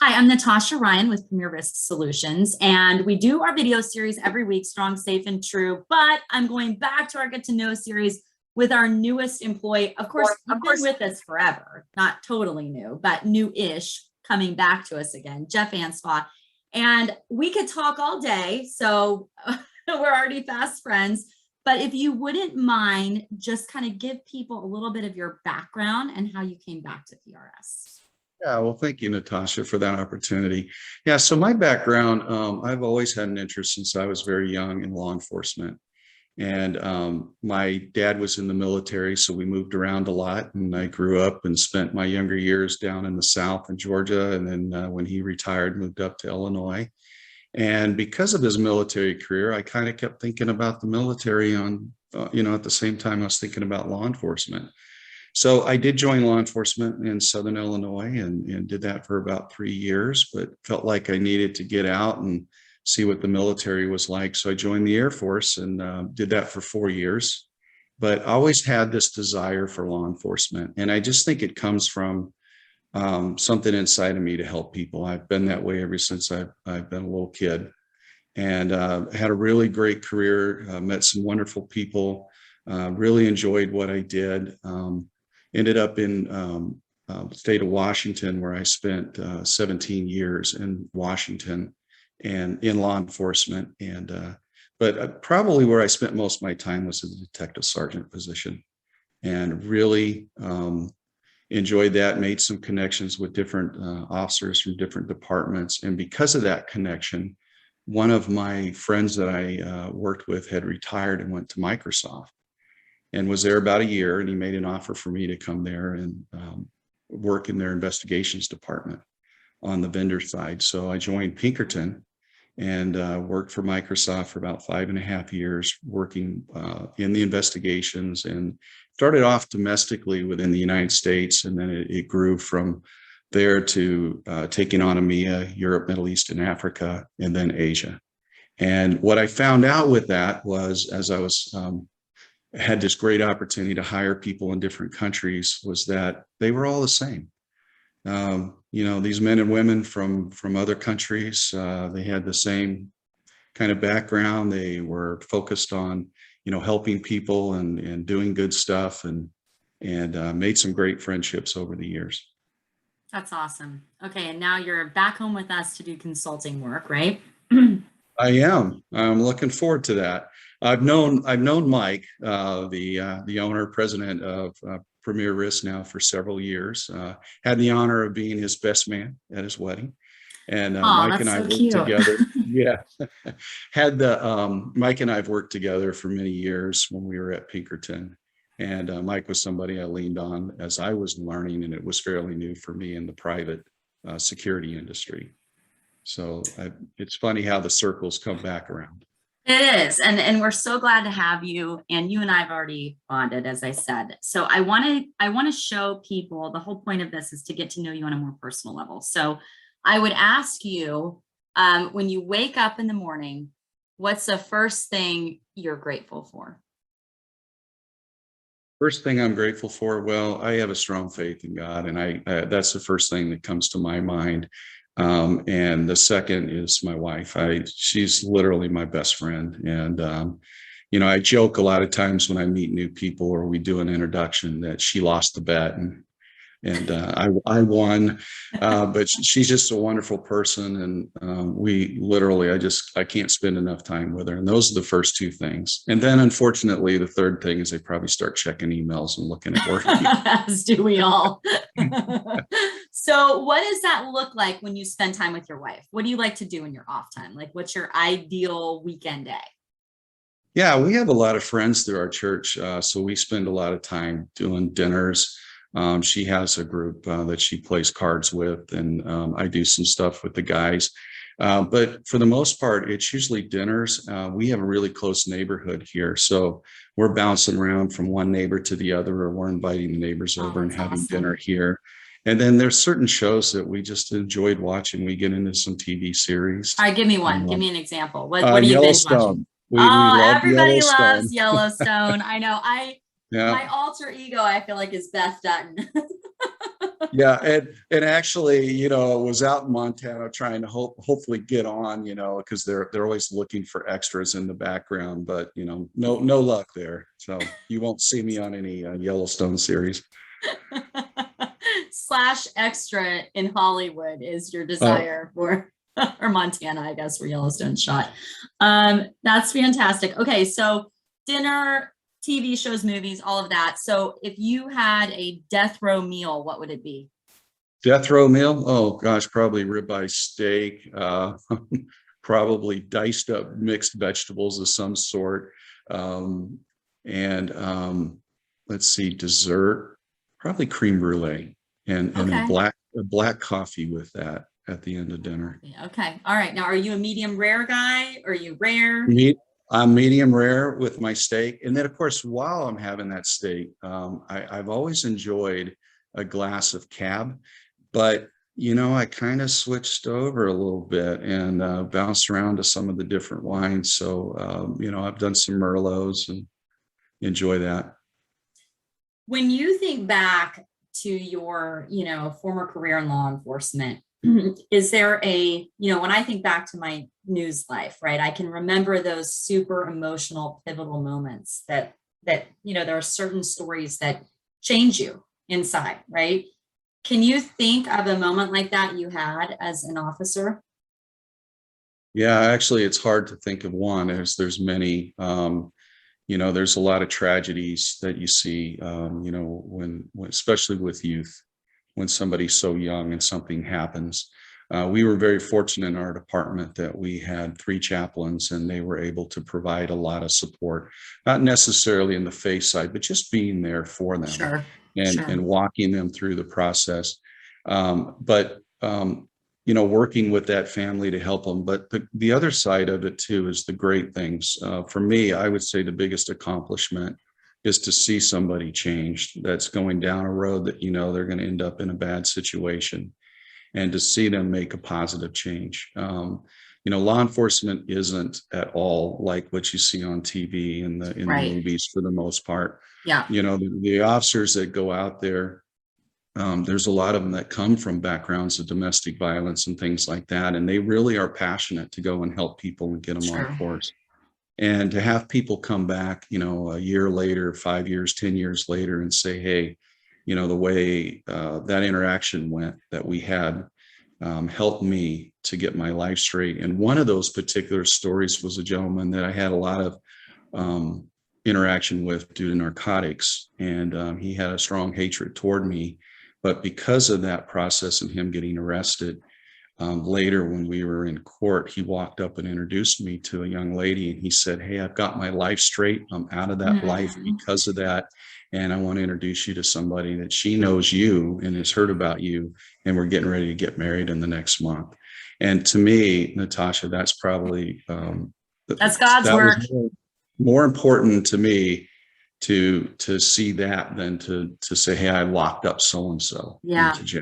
Hi, I'm Natasha Ryan with Premier Risk Solutions, and we do our video series every week, Strong, Safe, and True, but I'm going back to our Get to Know series with our newest employee. Of course, you've been with us forever, not totally new, but new-ish, coming back to us again, Jeff Anspaugh. And we could talk all day, so we're already fast friends, but if you wouldn't mind, just kind of give people a little bit of your background and how you came back to PRS. Yeah, well, thank you, Natasha, for that opportunity. Yeah, so my background, I've always had an interest since I was very young in law enforcement. And my dad was in the military, so we moved around a lot. And I grew up and spent my younger years down in the South in Georgia. And then when he retired, moved up to Illinois. And because of his military career, I kind of kept thinking about the military at the same time I was thinking about law enforcement. So I did join law enforcement in Southern Illinois and did that for about 3 years, but felt like I needed to get out and see what the military was like. So I joined the Air Force and did that for 4 years, but I always had this desire for law enforcement. And I just think it comes from something inside of me to help people. I've been that way ever since I've been a little kid, and had a really great career, met some wonderful people, really enjoyed what I did. Ended up in the state of Washington, where I spent 17 years in Washington and in law enforcement. But probably where I spent most of my time was in the detective sergeant position, and really enjoyed that, made some connections with different officers from different departments. And because of that connection, one of my friends that I worked with had retired and went to Microsoft, and was there about a year, and he made an offer for me to come there and work in their investigations department on the vendor side. So I joined Pinkerton and worked for Microsoft for about 5.5 years, working in the investigations, and started off domestically within the United States. And then it grew from there to taking on EMEA, Europe, Middle East, and Africa, and then Asia. And what I found out with that was, as I was had this great opportunity to hire people in different countries, was that they were all the same. These men and women from other countries, they had the same kind of background. They were focused on, helping people and doing good stuff, and made some great friendships over the years. That's awesome. Okay, and now you're back home with us to do consulting work, right? I am. I'm looking forward to that. I've known Mike, the owner, president of Premier Risk, now for several years. Had the honor of being his best man at his wedding, and Mike and I worked together. Yeah, Mike and I have worked together for many years when we were at Pinkerton, and Mike was somebody I leaned on as I was learning, and it was fairly new for me in the private security industry. So it's funny how the circles come back around. It is, and we're so glad to have you. And you and I have already bonded, as I said. So I want to show people, the whole point of this is to get to know you on a more personal level. So I would ask you, when you wake up in the morning, what's the first thing you're grateful for? First thing I'm grateful for, well, I have a strong faith in God, and that's the first thing that comes to my mind. And the second is my wife. She's literally my best friend. And, I joke a lot of times when I meet new people or we do an introduction that she lost the bet, and I won, but she's just a wonderful person. And we literally, I can't spend enough time with her. And those are the first two things. And then unfortunately, the third thing is they probably start checking emails and looking at work. As do we all. So what does that look like when you spend time with your wife? What do you like to do in your off time? Like, what's your ideal weekend day? Yeah, we have a lot of friends through our church. So we spend a lot of time doing dinners. She has a group that she plays cards with, and I do some stuff with the guys. But for the most part, it's usually dinners. We have a really close neighborhood here, so we're bouncing around from one neighbor to the other, or we're inviting the neighbors over and having dinner here. And then there's certain shows that we just enjoyed watching. We get into some TV series. All right, give me one. Give me an example. What are you binge watching? We love everybody Yellowstone. loves Yellowstone. I know. Yeah. My alter ego, I feel like, is Beth Dutton. Yeah, and actually, was out in Montana trying to hopefully get on, because they're always looking for extras in the background, but no luck there. So you won't see me on any Yellowstone series. Slash extra in Hollywood is your Uh, desire for, or Montana, I guess, where Yellowstone's shot. That's fantastic. Okay, so dinner, TV shows, movies, all of that. So if you had a death row meal, what would it be? Death row meal? Oh gosh, probably ribeye steak, probably diced up mixed vegetables of some sort, um, and let's see, dessert, probably creme brulee, and Okay. a black coffee with that at the end of dinner. Okay. All right. Now, are you a medium rare guy? Or are you rare? Meat, I'm medium rare with my steak, and then of course, while I'm having that steak, I've always enjoyed a glass of cab. But I kind of switched over a little bit and bounced around to some of the different wines. So I've done some Merlots and enjoy that. When you think back to your, former career in law enforcement, is there when I think back to my news life, right, I can remember those super emotional, pivotal moments that, there are certain stories that change you inside, right? Can you think of a moment like that you had as an officer? Yeah, actually, it's hard to think of one as there's many. There's a lot of tragedies that you see, when especially with youth, when somebody's so young and something happens. We were very fortunate in our department that we had 3 chaplains, and they were able to provide a lot of support, not necessarily in the faith side, but just being there for them Sure, and sure, walking them through the process. But working with that family to help them. But the other side of it too is the great things. For me, I would say the biggest accomplishment is to see somebody changed that's going down a road that they're going to end up in a bad situation, and to see them make a positive change. Law enforcement isn't at all like what you see on TV and in the right. movies for the most part. Yeah, The officers that go out there, there's a lot of them that come from backgrounds of domestic violence and things like that, and they really are passionate to go and help people and get them on sure, course. And to have people come back, a year later, 5 years, 10 years later, and say, hey, the way that interaction went that we had helped me to get my life straight. And one of those particular stories was a gentleman that I had a lot of interaction with due to narcotics, and he had a strong hatred toward me. But because of that process and him getting arrested, later when we were in court, he walked up and introduced me to a young lady, and he said, hey, I've got my life straight. I'm out of that life because of that. And I want to introduce you to somebody that she knows you and has heard about you. And we're getting ready to get married in the next month. And to me, Natasha, that's probably, that's God's that work. was more important to me to see that than to say, hey, I locked up so-and-so Yeah, into jail.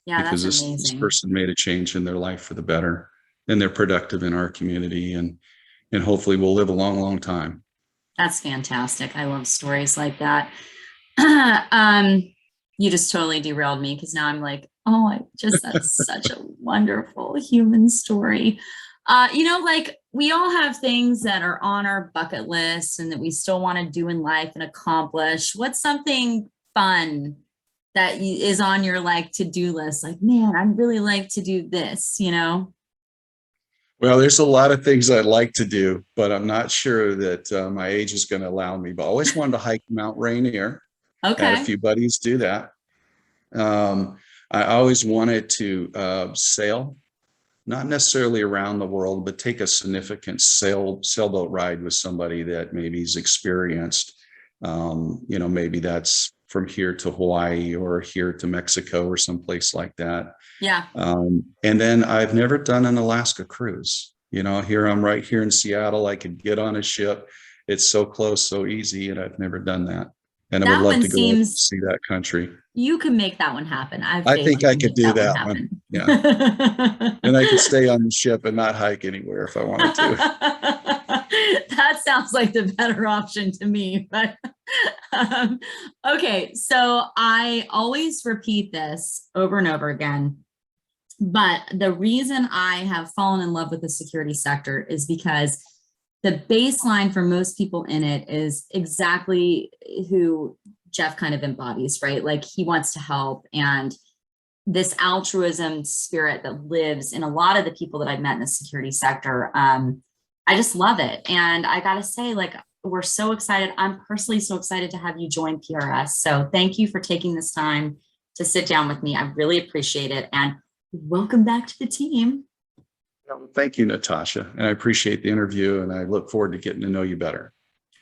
yeah, Because that's this amazing. person made a change in their life for the better, and they're productive in our community, and hopefully we'll live a long, long time. That's fantastic. I love stories like that. You just totally derailed me because now I'm like, oh, that's such a wonderful human story. Like we all have things that are on our bucket list and that we still want to do in life and accomplish. What's something fun that is on your like to-do list? Like, man, I'd really like to do this. Well, there's a lot of things I'd like to do, but I'm not sure that my age is going to allow me. But I always wanted to hike Mount Rainier. Had a Okay. few buddies do that. I always wanted to sail, not necessarily around the world, but take a significant sailboat ride with somebody that maybe is experienced. Maybe that's from here to Hawaii or here to Mexico or someplace like that. Yeah. And then I've never done an Alaska cruise. Here I'm right here in Seattle. I could get on a ship. It's so close, so easy, and I've never done that. And I would That love one to go seems see that country. you can make that one happen. I have I faith think you I can could make do that one that one. happen. Yeah. And I could stay on the ship and not hike anywhere if I wanted to. That sounds like the better option to me, but okay. So I always repeat this over and over again, but the reason I have fallen in love with the security sector is because the baseline for most people in it is exactly who Jeff kind of embodies, right? Like he wants to help, and this altruism spirit that lives in a lot of the people that I've met in the security sector. I just love it. And I gotta say, like, we're so excited. I'm personally so excited to have you join PRS. So thank you for taking this time to sit down with me. I really appreciate it. And welcome back to the team. Thank you, Natasha. And I appreciate the interview, and I look forward to getting to know you better.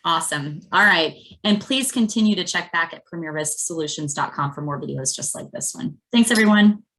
Awesome. All right. And please continue to check back at premierrisksolutions.com for more videos just like this one. Thanks, everyone.